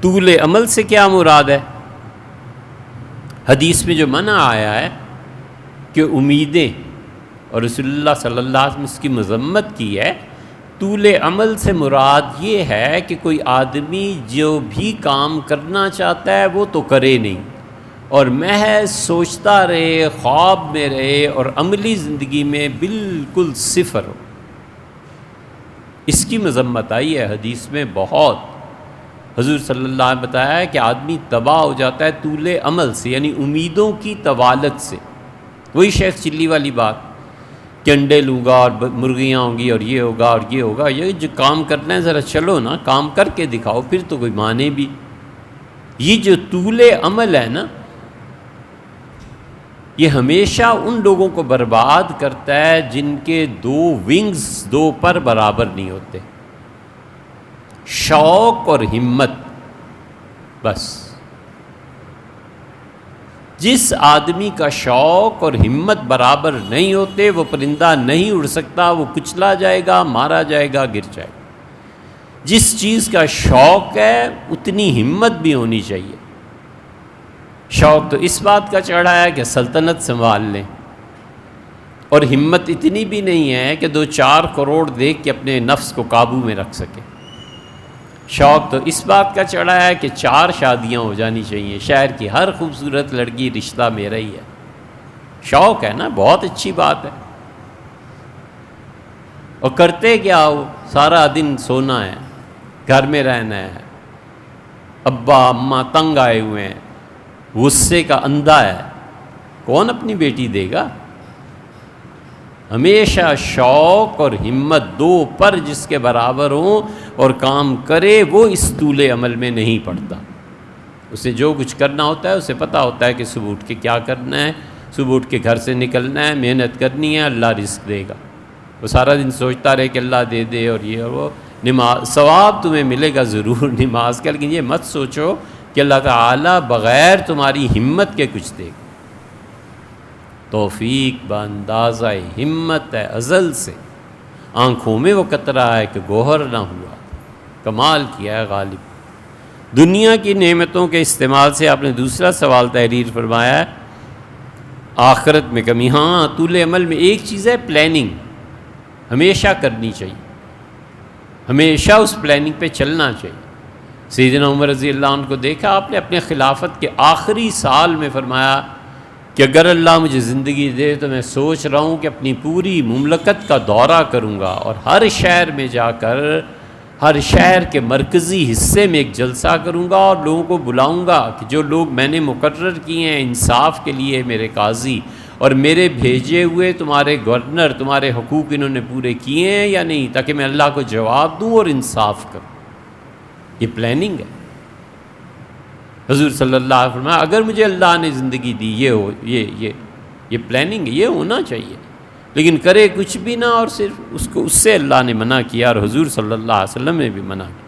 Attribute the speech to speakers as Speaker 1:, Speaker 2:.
Speaker 1: طول عمل سے کیا مراد ہے؟ حدیث میں جو منع آیا ہے کہ امیدیں، اور رسول اللہ صلی اللہ علیہ وسلم نے اس کی مذمت کی ہے، طول عمل سے مراد یہ ہے کہ کوئی آدمی جو بھی کام کرنا چاہتا ہے وہ تو کرے نہیں، اور محض سوچتا رہے، خواب میں رہے، اور عملی زندگی میں بالکل صفر ہو۔ اس کی مذمت آئی ہے حدیث میں بہت۔ حضور صلی اللہ علیہ وسلم نے بتایا ہے کہ آدمی تباہ ہو جاتا ہے طول عمل سے، یعنی امیدوں کی طوالت سے۔ وہی شیخ چلی والی بات کہ انڈے لوں گا اور مرغیاں ہوں گی اور یہ ہوگا اور یہ ہوگا۔ یہ جو کام کرنا ہے ذرا چلو نا، کام کر کے دکھاؤ، پھر تو کوئی مانے بھی۔ یہ جو طول عمل ہے نا، یہ ہمیشہ ان لوگوں کو برباد کرتا ہے جن کے دو ونگز، دو پر برابر نہیں ہوتے، شوق اور ہمت۔ بس جس آدمی کا شوق اور ہمت برابر نہیں ہوتے، وہ پرندہ نہیں اڑ سکتا، وہ کچلا جائے گا، مارا جائے گا، گر جائے گا۔ جس چیز کا شوق ہے اتنی ہمت بھی ہونی چاہیے۔ شوق تو اس بات کا چڑھا ہے کہ سلطنت سنبھال لیں، اور ہمت اتنی بھی نہیں ہے کہ 2-4 کروڑ دیکھ کے اپنے نفس کو قابو میں رکھ سکے۔ شوق تو اس بات کا چڑھا ہے کہ 4 شادیاں ہو جانی چاہیے، شہر کی ہر خوبصورت لڑکی رشتہ میرا ہی ہے۔ شوق ہے نا، بہت اچھی بات ہے۔ اور کرتے کیا ہو؟ سارا دن سونا ہے، گھر میں رہنا ہے، ابا اماں تنگ آئے ہوئے ہیں، غصے کا اندھا ہے، کون اپنی بیٹی دے گا؟ ہمیشہ شوق اور ہمت دو پر جس کے برابر ہوں اور کام کرے، وہ اس طول عمل میں نہیں پڑتا۔ اسے جو کچھ کرنا ہوتا ہے اسے پتہ ہوتا ہے کہ صبح اٹھ کے کیا کرنا ہے، صبح اٹھ کے گھر سے نکلنا ہے، محنت کرنی ہے، اللہ رزق دے گا۔ وہ سارا دن سوچتا رہے کہ اللہ دے دے اور یہ اور وہ۔ نماز ثواب تمہیں ملے گا ضرور نماز کا، لیکن یہ مت سوچو کہ اللہ تعالیٰ بغیر تمہاری ہمت کے کچھ دے گا۔ توفیق باندازہ ہمت ہے ازل سے، آنکھوں میں وہ قطرہ ہے کہ گوہر نہ ہوا، کمال کیا ہے غالب۔ دنیا کی نعمتوں کے استعمال سے آپ نے دوسرا سوال تحریر فرمایا ہے، آخرت میں کمی۔ ہاں، طول عمل میں ایک چیز ہے پلاننگ، ہمیشہ کرنی چاہیے، ہمیشہ اس پلاننگ پہ چلنا چاہیے۔ سیدنا عمر رضی اللہ عنہ کو دیکھا آپ نے اپنے خلافت کے آخری سال میں فرمایا کہ اگر اللہ مجھے زندگی دے تو میں سوچ رہا ہوں کہ اپنی پوری مملکت کا دورہ کروں گا، اور ہر شہر میں جا کر ہر شہر کے مرکزی حصے میں ایک جلسہ کروں گا، اور لوگوں کو بلاؤں گا کہ جو لوگ میں نے مقرر کیے ہیں انصاف کے لیے، میرے قاضی اور میرے بھیجے ہوئے تمہارے گورنر، تمہارے حقوق انہوں نے پورے کیے ہیں یا نہیں، تاکہ میں اللہ کو جواب دوں اور انصاف کروں۔ یہ پلاننگ ہے۔ حضور صلی اللہ علیہ وسلم اگر مجھے اللہ نے زندگی دی، یہ پلاننگ ہے، یہ ہونا چاہیے، لیکن کرے کچھ بھی نہ اور صرف اس سے اللہ نے منع کیا، اور حضور صلی اللہ علیہ وسلم نے بھی منع کیا۔